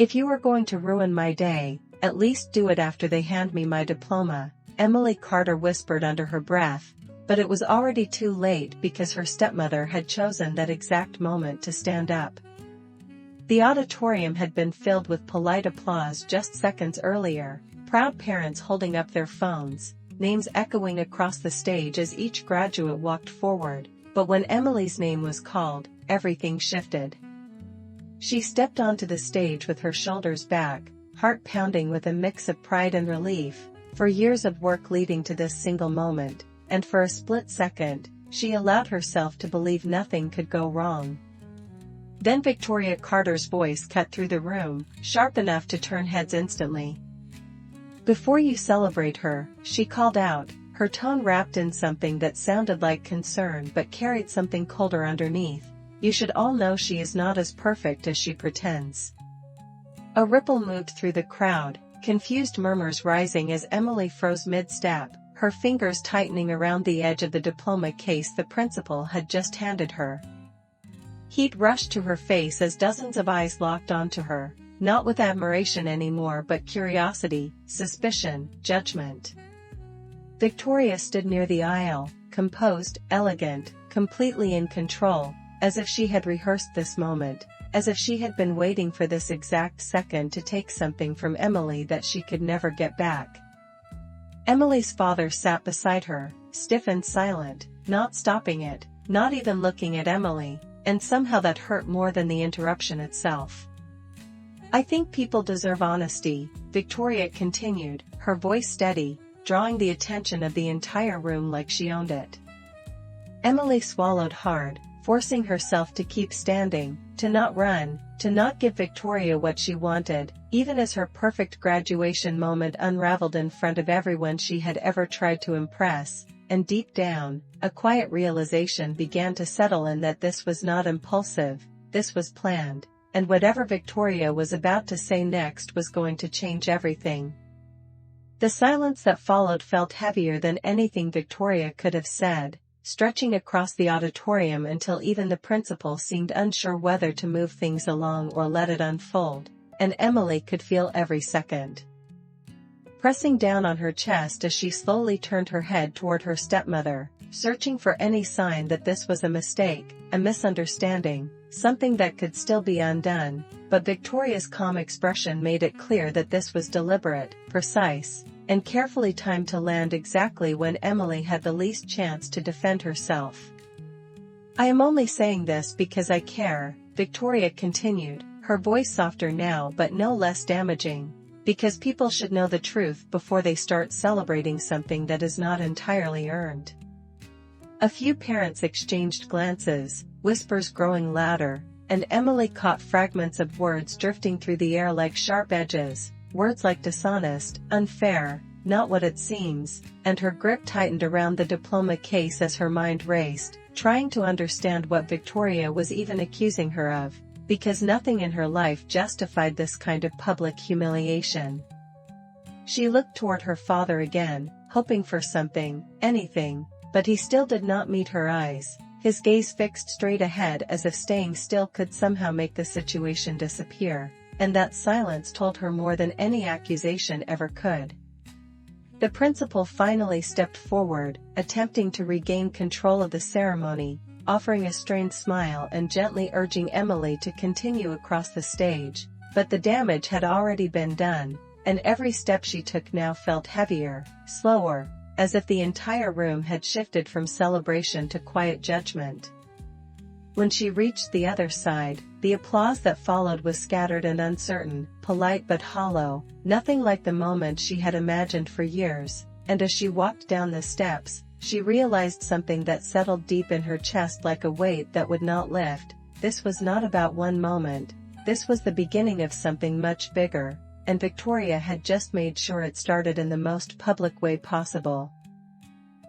If you are going to ruin my day, at least do it after they hand me my diploma, Emily Carter whispered under her breath, but it was already too late because her stepmother had chosen that exact moment to stand up. The auditorium had been filled with polite applause just seconds earlier, proud parents holding up their phones, names echoing across the stage as each graduate walked forward, but when Emily's name was called, everything shifted. She stepped onto the stage with her shoulders back, heart pounding with a mix of pride and relief, for years of work leading to this single moment, and for a split second, she allowed herself to believe nothing could go wrong. Then Victoria Carter's voice cut through the room, sharp enough to turn heads instantly. "Before you celebrate her," she called out, her tone wrapped in something that sounded like concern but carried something colder underneath, "you should all know she is not as perfect as she pretends." A ripple moved through the crowd, confused murmurs rising as Emily froze mid-step, her fingers tightening around the edge of the diploma case the principal had just handed her. Heat rushed to her face as dozens of eyes locked onto her, not with admiration anymore but curiosity, suspicion, judgment. Victoria stood near the aisle, composed, elegant, completely in control, as if she had rehearsed this moment, as if she had been waiting for this exact second to take something from Emily that she could never get back. Emily's father sat beside her, stiff and silent, not stopping it, not even looking at Emily, and somehow that hurt more than the interruption itself. "I think people deserve honesty," Victoria continued, her voice steady, drawing the attention of the entire room like she owned it. Emily swallowed hard, forcing herself to keep standing, to not run, to not give Victoria what she wanted, even as her perfect graduation moment unraveled in front of everyone she had ever tried to impress, and deep down, a quiet realization began to settle in that this was not impulsive, this was planned, and whatever Victoria was about to say next was going to change everything. The silence that followed felt heavier than anything Victoria could have said, stretching across the auditorium until even the principal seemed unsure whether to move things along or let it unfold, and Emily could feel every second pressing down on her chest as she slowly turned her head toward her stepmother, searching for any sign that this was a mistake, a misunderstanding, something that could still be undone, but Victoria's calm expression made it clear that this was deliberate, precise, and carefully timed to land exactly when Emily had the least chance to defend herself. "I am only saying this because I care," Victoria continued, her voice softer now but no less damaging, "because people should know the truth before they start celebrating something that is not entirely earned." A few parents exchanged glances, whispers growing louder, and Emily caught fragments of words drifting through the air like sharp edges, words like dishonest, unfair, not what it seems, and her grip tightened around the diploma case as her mind raced, trying to understand what Victoria was even accusing her of, because nothing in her life justified this kind of public humiliation. She looked toward her father again, hoping for something, anything, but he still did not meet her eyes, his gaze fixed straight ahead as if staying still could somehow make the situation disappear, and that silence told her more than any accusation ever could. The principal finally stepped forward, attempting to regain control of the ceremony, offering a strained smile and gently urging Emily to continue across the stage, but the damage had already been done, and every step she took now felt heavier, slower, as if the entire room had shifted from celebration to quiet judgment. When she reached the other side, the applause that followed was scattered and uncertain, polite but hollow, nothing like the moment she had imagined for years, and as she walked down the steps, she realized something that settled deep in her chest like a weight that would not lift. This was not about one moment, this was the beginning of something much bigger, and Victoria had just made sure it started in the most public way possible.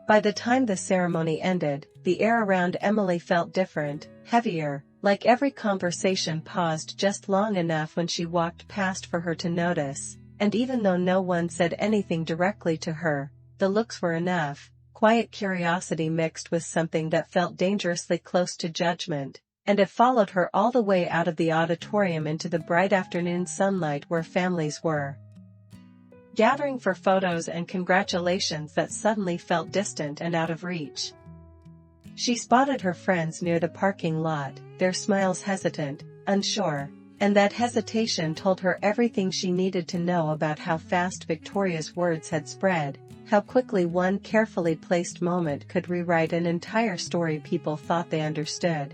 By the time the ceremony ended, the air around Emily felt different, heavier, like every conversation paused just long enough when she walked past for her to notice, and even though no one said anything directly to her, the looks were enough. Quiet curiosity mixed with something that felt dangerously close to judgment, and it followed her all the way out of the auditorium into the bright afternoon sunlight where families were gathering for photos and congratulations that suddenly felt distant and out of reach. She spotted her friends near the parking lot, their smiles hesitant, unsure, and that hesitation told her everything she needed to know about how fast Victoria's words had spread, how quickly one carefully placed moment could rewrite an entire story people thought they understood.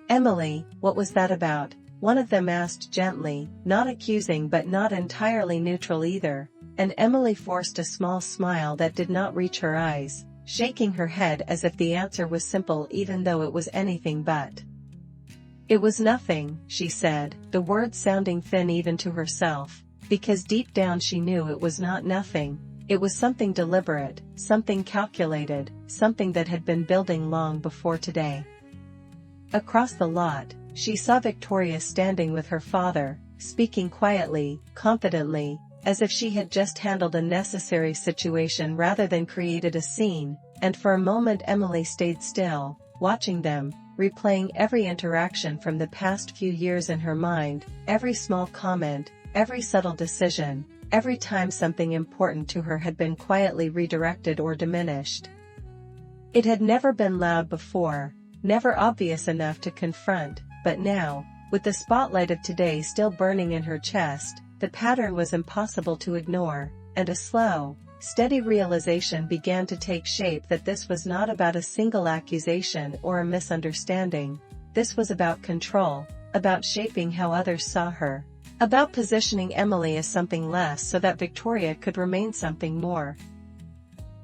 "Emily, what was that about?" one of them asked gently, not accusing but not entirely neutral either, and Emily forced a small smile that did not reach her eyes, shaking her head as if the answer was simple even though it was anything but. "It was nothing," she said, the words sounding thin even to herself, because deep down she knew it was not nothing, it was something deliberate, something calculated, something that had been building long before today. Across the lot, she saw Victoria standing with her father, speaking quietly, confidently, as if she had just handled a necessary situation rather than created a scene, and for a moment Emily stayed still, watching them, replaying every interaction from the past few years in her mind, every small comment, every subtle decision, every time something important to her had been quietly redirected or diminished. It had never been loud before, never obvious enough to confront, but now, with the spotlight of today still burning in her chest, the pattern was impossible to ignore, and a slow, steady realization began to take shape that this was not about a single accusation or a misunderstanding. This was about control, about shaping how others saw her, about positioning Emily as something less so that Victoria could remain something more.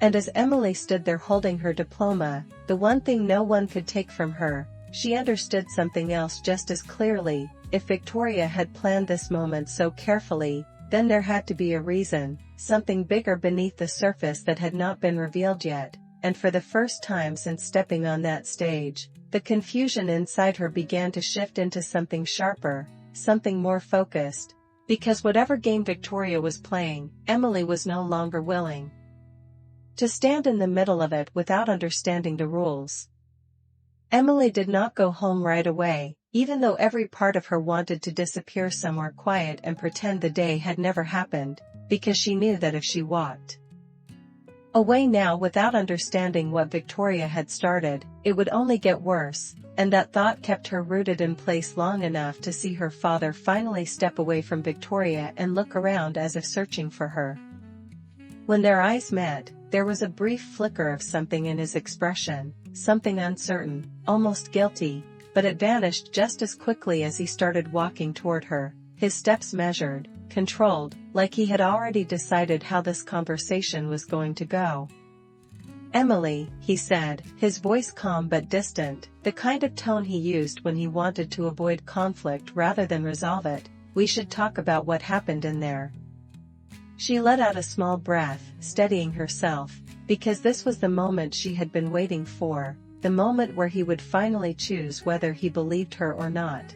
And as Emily stood there holding her diploma, the one thing no one could take from her, she understood something else just as clearly. If Victoria had planned this moment so carefully, then there had to be a reason, something bigger beneath the surface that had not been revealed yet, and for the first time since stepping on that stage, the confusion inside her began to shift into something sharper, something more focused, because whatever game Victoria was playing, Emily was no longer willing to stand in the middle of it without understanding the rules. Emily did not go home right away, even though every part of her wanted to disappear somewhere quiet and pretend the day had never happened, because she knew that if she walked away now without understanding what Victoria had started, it would only get worse, and that thought kept her rooted in place long enough to see her father finally step away from Victoria and look around as if searching for her. When their eyes met, there was a brief flicker of something in his expression, something uncertain, almost guilty, but it vanished just as quickly as he started walking toward her, his steps measured, controlled, like he had already decided how this conversation was going to go. "Emily," he said, his voice calm but distant, the kind of tone he used when he wanted to avoid conflict rather than resolve it, "we should talk about what happened in there." She let out a small breath, steadying herself, because this was the moment she had been waiting for, the moment where he would finally choose whether he believed her or not.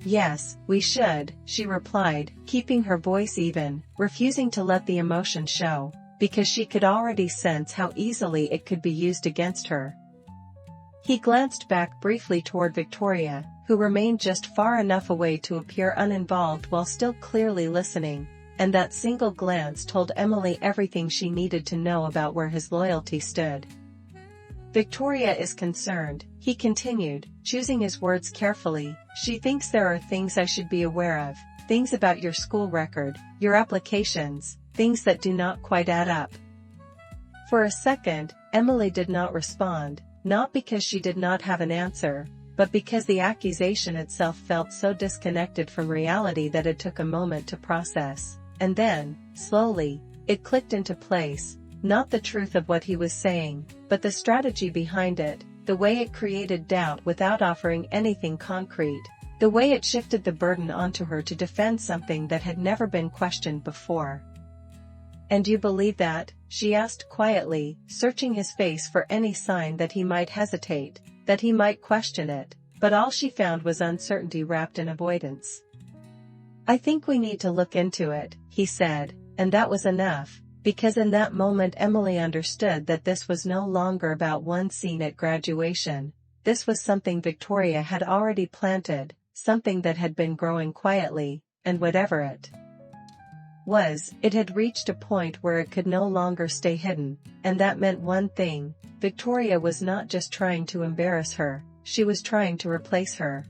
"Yes, we should," she replied, keeping her voice even, refusing to let the emotion show, because she could already sense how easily it could be used against her. He glanced back briefly toward Victoria, who remained just far enough away to appear uninvolved while still clearly listening, and that single glance told Emily everything she needed to know about where his loyalty stood. "Victoria is concerned," he continued, choosing his words carefully. "She thinks there are things I should be aware of, things about your school record, your applications, things that do not quite add up." For a second, Emily did not respond, not because she did not have an answer, but because the accusation itself felt so disconnected from reality that it took a moment to process. And then, slowly, it clicked into place, not the truth of what he was saying, but the strategy behind it, the way it created doubt without offering anything concrete, the way it shifted the burden onto her to defend something that had never been questioned before. "And you believe that?" she asked quietly, searching his face for any sign that he might hesitate, that he might question it, but all she found was uncertainty wrapped in avoidance. "I think we need to look into it," he said, and that was enough, because in that moment Emily understood that this was no longer about one scene at graduation, this was something Victoria had already planted, something that had been growing quietly, and whatever it was, it had reached a point where it could no longer stay hidden, and that meant one thing: Victoria was not just trying to embarrass her, she was trying to replace her.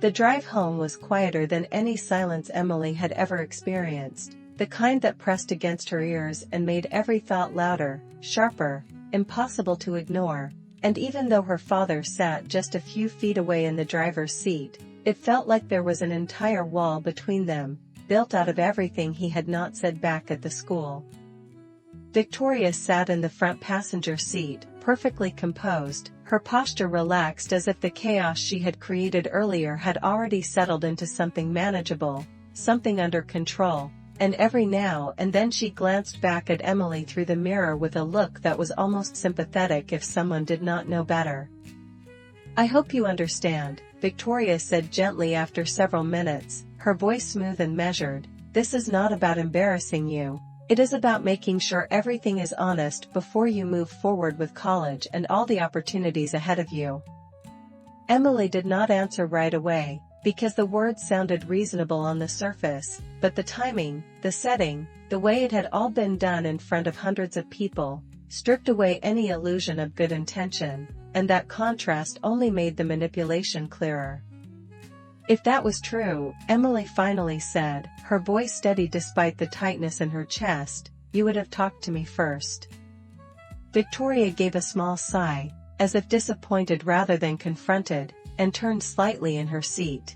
The drive home was quieter than any silence Emily had ever experienced, the kind that pressed against her ears and made every thought louder, sharper, impossible to ignore. And even though her father sat just a few feet away in the driver's seat, it felt like there was an entire wall between them, built out of everything he had not said back at the school. Victoria sat in the front passenger seat, perfectly composed, her posture relaxed as if the chaos she had created earlier had already settled into something manageable, something under control, and every now and then she glanced back at Emily through the mirror with a look that was almost sympathetic if someone did not know better. "I hope you understand," Victoria said gently after several minutes, her voice smooth and measured. "This is not about embarrassing you. It is about making sure everything is honest before you move forward with college and all the opportunities ahead of you." Emily did not answer right away, because the words sounded reasonable on the surface, but the timing, the setting, the way it had all been done in front of hundreds of people, stripped away any illusion of good intention, and that contrast only made the manipulation clearer. "If that was true," Emily finally said, her voice steady despite the tightness in her chest, "you would have talked to me first." Victoria gave a small sigh, as if disappointed rather than confronted, and turned slightly in her seat.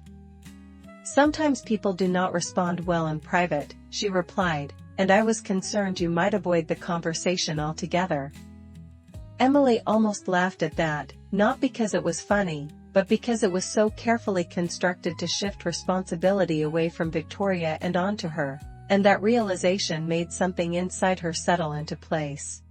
"Sometimes people do not respond well in private," she replied, "and I was concerned you might avoid the conversation altogether." Emily almost laughed at that, not because it was funny, but because it was so carefully constructed to shift responsibility away from Victoria and onto her, and that realization made something inside her settle into place.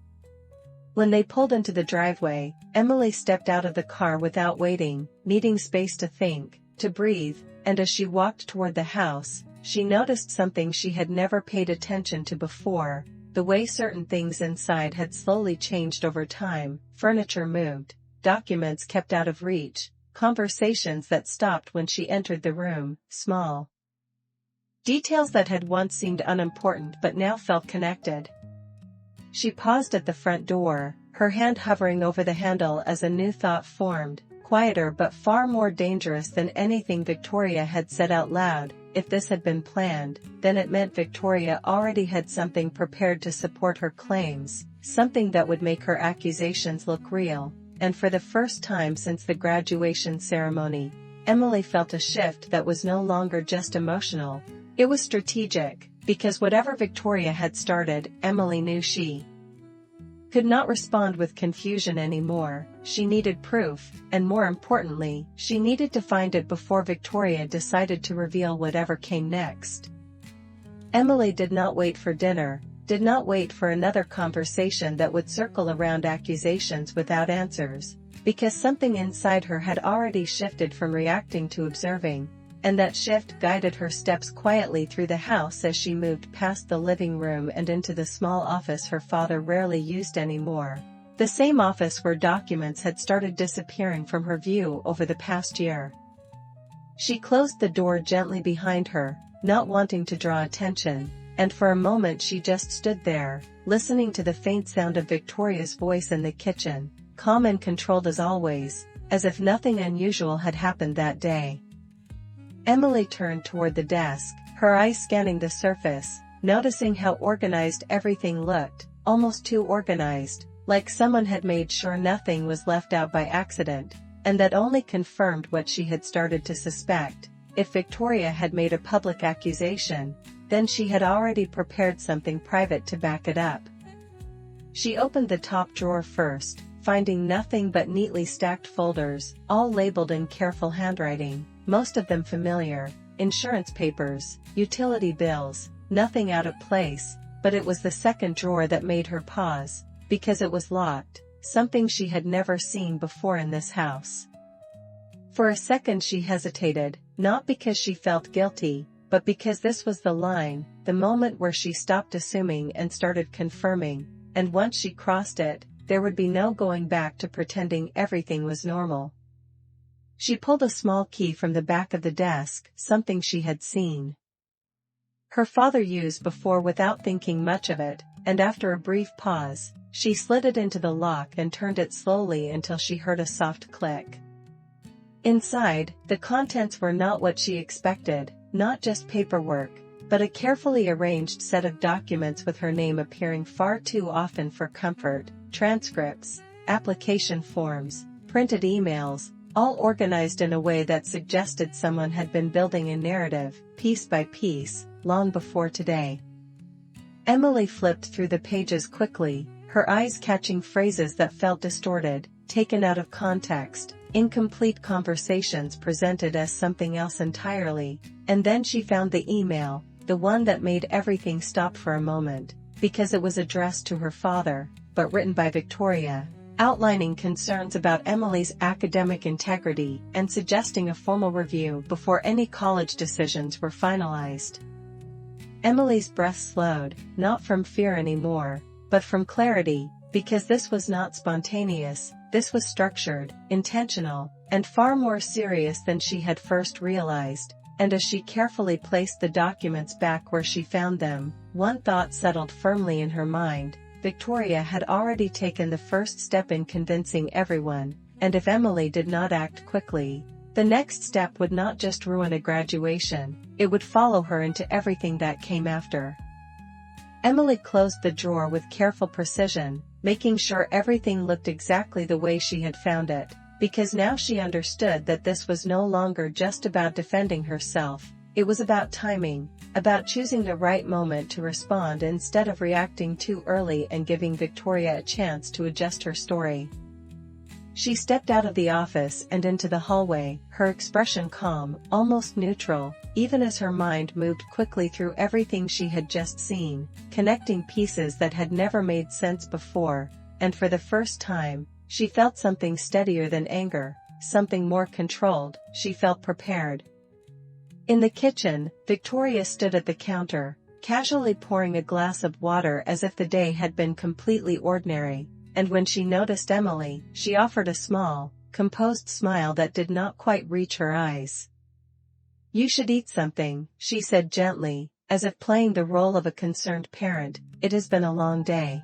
When they pulled into the driveway, Emily stepped out of the car without waiting, needing space to think, to breathe, and as she walked toward the house, she noticed something she had never paid attention to before: the way certain things inside had slowly changed over time. Furniture moved, documents kept out of reach, conversations that stopped when she entered the room, small details that had once seemed unimportant but now felt connected. She paused at the front door, her hand hovering over the handle as a new thought formed, quieter but far more dangerous than anything Victoria had said out loud. If this had been planned, then it meant Victoria already had something prepared to support her claims, something that would make her accusations look real. And for the first time since the graduation ceremony, Emily felt a shift that was no longer just emotional. It was strategic, because whatever Victoria had started, Emily knew she could not respond with confusion anymore. She needed proof, and more importantly, she needed to find it before Victoria decided to reveal whatever came next. Emily did not wait for dinner, did not wait for another conversation that would circle around accusations without answers, because something inside her had already shifted from reacting to observing, and that shift guided her steps quietly through the house as she moved past the living room and into the small office her father rarely used anymore, the same office where documents had started disappearing from her view over the past year. She closed the door gently behind her, not wanting to draw attention, and for a moment she just stood there, listening to the faint sound of Victoria's voice in the kitchen, calm and controlled as always, as if nothing unusual had happened that day. Emily turned toward the desk, her eyes scanning the surface, noticing how organized everything looked, almost too organized, like someone had made sure nothing was left out by accident, and that only confirmed what she had started to suspect. If Victoria had made a public accusation, then she had already prepared something private to back it up. She opened the top drawer first, finding nothing but neatly stacked folders, all labeled in careful handwriting, most of them familiar: insurance papers, utility bills, nothing out of place. But it was the second drawer that made her pause, because it was locked, something she had never seen before in this house. For a second she hesitated, not because she felt guilty, but because this was the line, the moment where she stopped assuming and started confirming, and once she crossed it, there would be no going back to pretending everything was normal. She pulled a small key from the back of the desk, something she had seen her father used before without thinking much of it, and after a brief pause, she slid it into the lock and turned it slowly until she heard a soft click. Inside, the contents were not what she expected, not just paperwork, but a carefully arranged set of documents with her name appearing far too often for comfort: transcripts, application forms, printed emails, all organized in a way that suggested someone had been building a narrative, piece by piece, long before today. Emily flipped through the pages quickly, her eyes catching phrases that felt distorted, taken out of context, incomplete conversations presented as something else entirely, and then she found the email, the one that made everything stop for a moment, because it was addressed to her father, but written by Victoria, outlining concerns about Emily's academic integrity and suggesting a formal review before any college decisions were finalized. Emily's breath slowed, not from fear anymore, but from clarity, because this was not spontaneous, this was structured, intentional, and far more serious than she had first realized. And as she carefully placed the documents back where she found them, one thought settled firmly in her mind: Victoria had already taken the first step in convincing everyone, and if Emily did not act quickly, the next step would not just ruin a graduation, it would follow her into everything that came after. Emily closed the drawer with careful precision, making sure everything looked exactly the way she had found it, because now she understood that this was no longer just about defending herself, it was about timing, about choosing the right moment to respond instead of reacting too early and giving Victoria a chance to adjust her story. She stepped out of the office and into the hallway, her expression calm, almost neutral, even as her mind moved quickly through everything she had just seen, connecting pieces that had never made sense before, and for the first time, she felt something steadier than anger, something more controlled. She felt prepared. In the kitchen, Victoria stood at the counter, casually pouring a glass of water as if the day had been completely ordinary, and when she noticed Emily, she offered a small, composed smile that did not quite reach her eyes. "You should eat something," she said gently, as if playing the role of a concerned parent. "It has been a long day."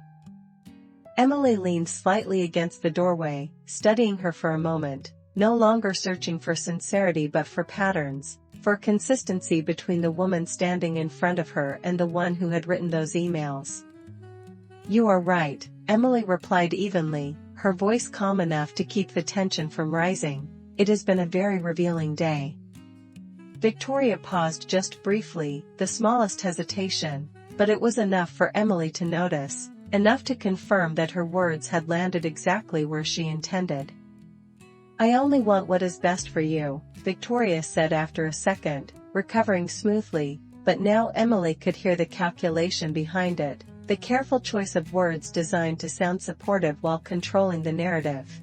Emily leaned slightly against the doorway, studying her for a moment, no longer searching for sincerity but for patterns, for consistency between the woman standing in front of her and the one who had written those emails. "You are right," Emily replied evenly, her voice calm enough to keep the tension from rising. "It has been a very revealing day." Victoria paused just briefly, the smallest hesitation, but it was enough for Emily to notice, enough to confirm that her words had landed exactly where she intended. "I only want what is best for you," Victoria said after a second, recovering smoothly, but now Emily could hear the calculation behind it, the careful choice of words designed to sound supportive while controlling the narrative.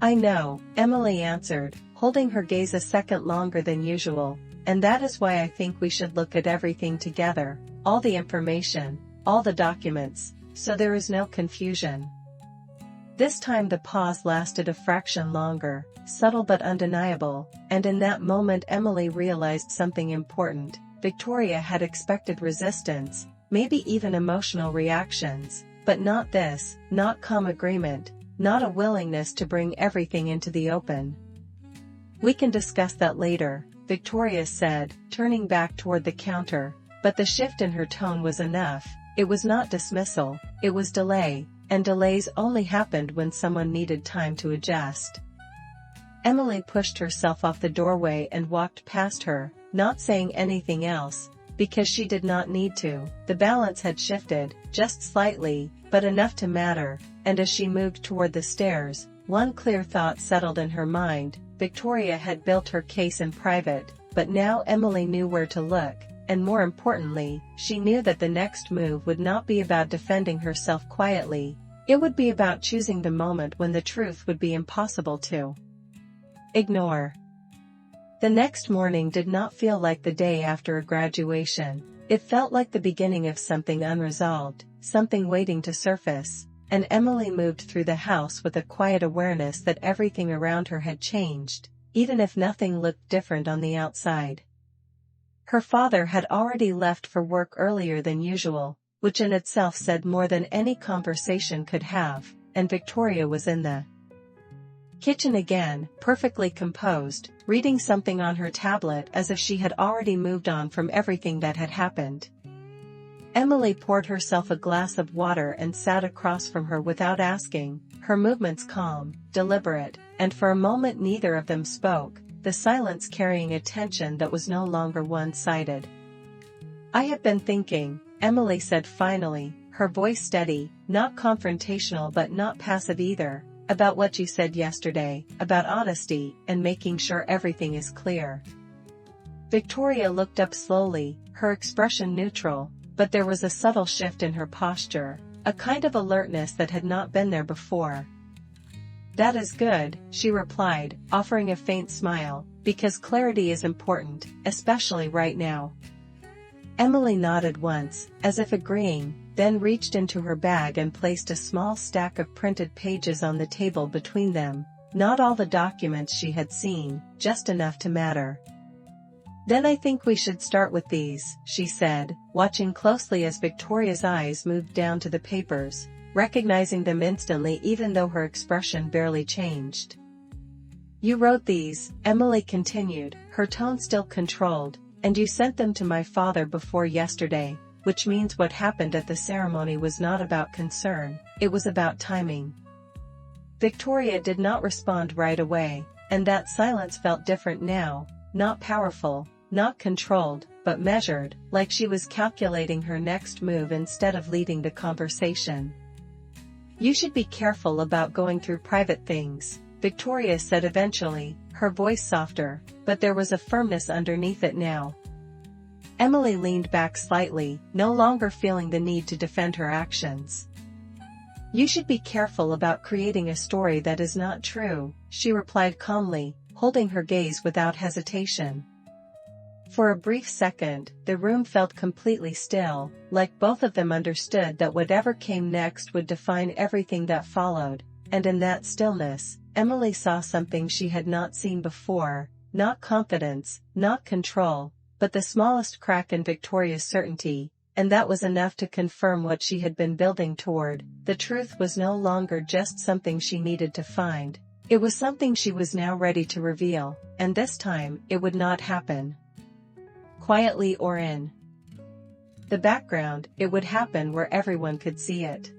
"I know," Emily answered, holding her gaze a second longer than usual, "and that is why I think we should look at everything together, all the information, all the documents, so there is no confusion." This time the pause lasted a fraction longer, subtle but undeniable, and in that moment Emily realized something important. Victoria had expected resistance, maybe even emotional reactions, but not this, not calm agreement, not a willingness to bring everything into the open. "We can discuss that later," Victoria said, turning back toward the counter, but the shift in her tone was enough. It was not dismissal, it was delay, and delays only happened when someone needed time to adjust. Emily pushed herself off the doorway and walked past her, not saying anything else, because she did not need to. The balance had shifted, just slightly, but enough to matter, and as she moved toward the stairs, one clear thought settled in her mind. Victoria had built her case in private, but now Emily knew where to look, and more importantly, she knew that the next move would not be about defending herself quietly, it would be about choosing the moment when the truth would be impossible to ignore. The next morning did not feel like the day after a graduation, it felt like the beginning of something unresolved, something waiting to surface, and Emily moved through the house with a quiet awareness that everything around her had changed, even if nothing looked different on the outside. Her father had already left for work earlier than usual, which in itself said more than any conversation could have, and Victoria was in the kitchen again, perfectly composed, reading something on her tablet as if she had already moved on from everything that had happened. Emily poured herself a glass of water and sat across from her without asking, her movements calm, deliberate, and for a moment neither of them spoke, the silence carrying a tension that was no longer one-sided. "I have been thinking," Emily said finally, her voice steady, not confrontational but not passive either, "about what you said yesterday, about honesty, and making sure everything is clear." Victoria looked up slowly, her expression neutral, but there was a subtle shift in her posture, a kind of alertness that had not been there before. "That is good," she replied, offering a faint smile, "because clarity is important, especially right now." Emily nodded once, as if agreeing, then reached into her bag and placed a small stack of printed pages on the table between them, not all the documents she had seen, just enough to matter. "Then I think we should start with these," she said, watching closely as Victoria's eyes moved down to the papers, recognizing them instantly even though her expression barely changed. "You wrote these," Emily continued, her tone still controlled, "and you sent them to my father before yesterday, which means what happened at the ceremony was not about concern, it was about timing." Victoria did not respond right away, and that silence felt different now, not powerful, not controlled, but measured, like she was calculating her next move instead of leading the conversation. "You should be careful about going through private things," Victoria said eventually, her voice softer, but there was a firmness underneath it now. Emily leaned back slightly, no longer feeling the need to defend her actions. "You should be careful about creating a story that is not true," she replied calmly, holding her gaze without hesitation. For a brief second, the room felt completely still, like both of them understood that whatever came next would define everything that followed, and in that stillness, Emily saw something she had not seen before, not confidence, not control, but the smallest crack in Victoria's certainty, and that was enough to confirm what she had been building toward. The truth was no longer just something she needed to find, it was something she was now ready to reveal, and this time, it would not happen quietly or in the background, it would happen where everyone could see it.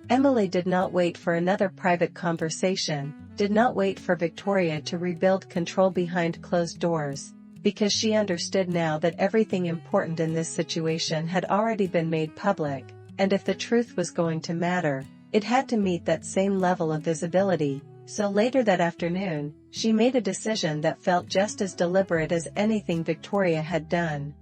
Emily did not wait for another private conversation, did not wait for Victoria to rebuild control behind closed doors, because she understood now that everything important in this situation had already been made public, and if the truth was going to matter, it had to meet that same level of visibility. So later that afternoon, she made a decision that felt just as deliberate as anything Victoria had done.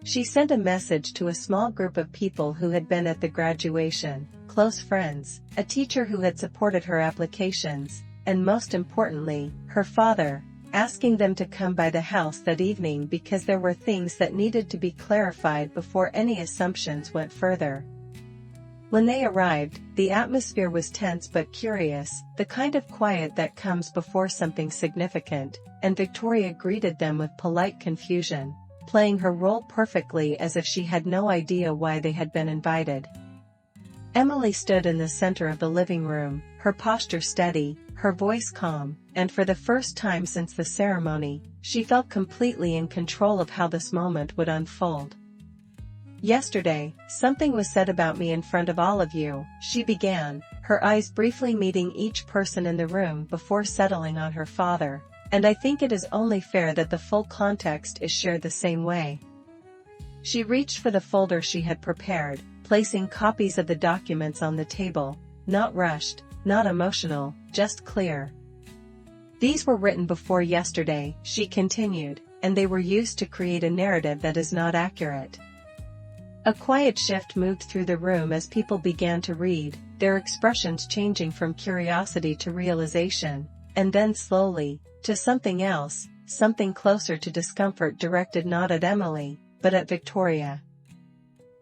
She sent a message to a small group of people who had been at the graduation, close friends, a teacher who had supported her applications, and most importantly, her father, asking them to come by the house that evening because there were things that needed to be clarified before any assumptions went further. When they arrived, the atmosphere was tense but curious, the kind of quiet that comes before something significant, and Victoria greeted them with polite confusion, playing her role perfectly as if she had no idea why they had been invited. Emily stood in the center of the living room, her posture steady, her voice calm, and for the first time since the ceremony, she felt completely in control of how this moment would unfold. "Yesterday, something was said about me in front of all of you," she began, her eyes briefly meeting each person in the room before settling on her father, "and I think it is only fair that the full context is shared the same way." She reached for the folder she had prepared, placing copies of the documents on the table, not rushed, not emotional, just clear. "These were written before yesterday," she continued, "and they were used to create a narrative that is not accurate." A quiet shift moved through the room as people began to read, their expressions changing from curiosity to realization, and then slowly, to something else, something closer to discomfort directed not at Emily, but at Victoria.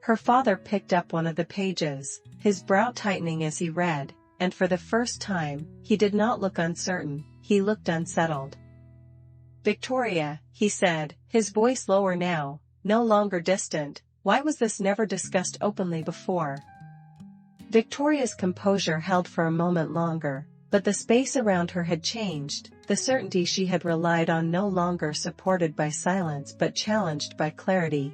Her father picked up one of the pages, his brow tightening as he read, and for the first time, he did not look uncertain, he looked unsettled. "Victoria," he said, his voice lower now, no longer distant, "why was this never discussed openly before?" Victoria's composure held for a moment longer, but the space around her had changed, the certainty she had relied on no longer supported by silence but challenged by clarity.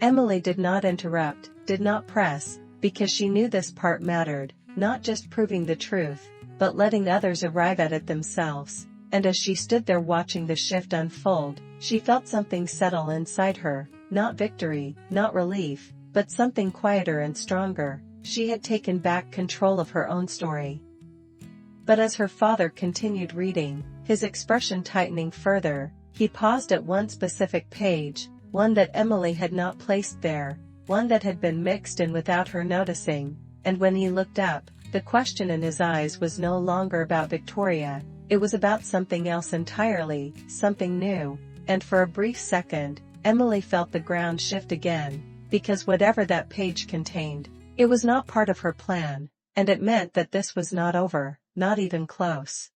Emily did not interrupt, did not press, because she knew this part mattered, not just proving the truth, but letting others arrive at it themselves, and as she stood there watching the shift unfold, she felt something settle inside her, not victory, not relief, but something quieter and stronger. She had taken back control of her own story. But as her father continued reading, his expression tightening further, he paused at one specific page, one that Emily had not placed there, one that had been mixed in without her noticing, and when he looked up, the question in his eyes was no longer about Victoria, it was about something else entirely, something new, and for a brief second, Emily felt the ground shift again, because whatever that page contained, it was not part of her plan, and it meant that this was not over, not even close.